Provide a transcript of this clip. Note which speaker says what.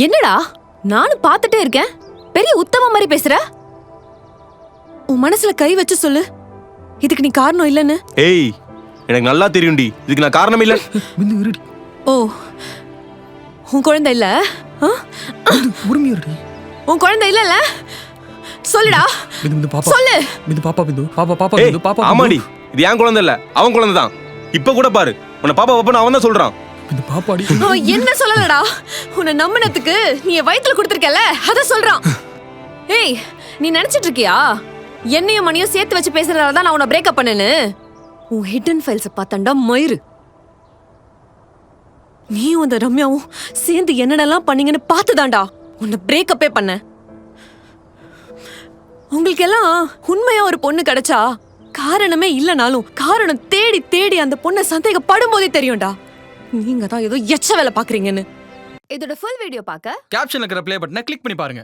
Speaker 1: என்னடா நானும் பார்த்துட்டே இருக்கேன், பெரிய உத்தம மாதிரி பேசுற. உன் மனசுல கை வச்சு சொல்லு, இதுக்கு நீ காரணம் இல்லன்னு.
Speaker 2: ஏய், எனக்கு நல்லா தெரியும்டி, இதுக்கு நான் காரணம் இல்ல.
Speaker 1: ஓ, உன் குழந்தை இல்ல? உன் குழந்தை இல்லல்ல? சொல்லுடா, சொல்லு.
Speaker 2: ஆமாடி, இது என் குழந்தை இல்ல, அவன் குழந்தை தான். இப்ப கூட பாரு, உன்னை பாப்பா பாப்பான்னு அவன் தான் சொல்றான்.
Speaker 1: அவன் என்ன சொல்லலடா, உன்னை நம்பினதுக்கு நீ என் வயித்துல கொடுத்திருக்கல அத சொல்றான். ஏய், நீ நினைச்சிட்டு இருக்கியா என்னையும் மணியும் சேர்த்து வச்சு பேசுறதால தான் நான் உன்னை பிரேக்கப் பண்ணேன்னு? உன் ஹிடன் ஃபைல்ஸ் பார்த்தாண்டா மயிறு. நீயும் அந்த ரம்யாவும் சேர்ந்து என்னென்னலாம் பண்ணீங்கன்னு பார்த்துதான்டா உன்னை பிரேக்கப்பே பண்ண. உங்களுக்கு எல்லாம் உண்மையா ஒரு பொண்ணு கிடைச்சா காரணமே இல்லனாலும் காரணம் தேடி தேடி அந்த பொண்ணை சந்தேகப்படும் போதே தெரியும்டா நீங்க தான் ஏதோ எச்ச வேலை பாக்குறீங்கன்னு. இதோட ஃபுல் வீடியோ பார்க்க
Speaker 3: கேப்ஷன்ல இருக்கிற ப்ளே பட்டனை கிளிக் பண்ணி பாருங்க.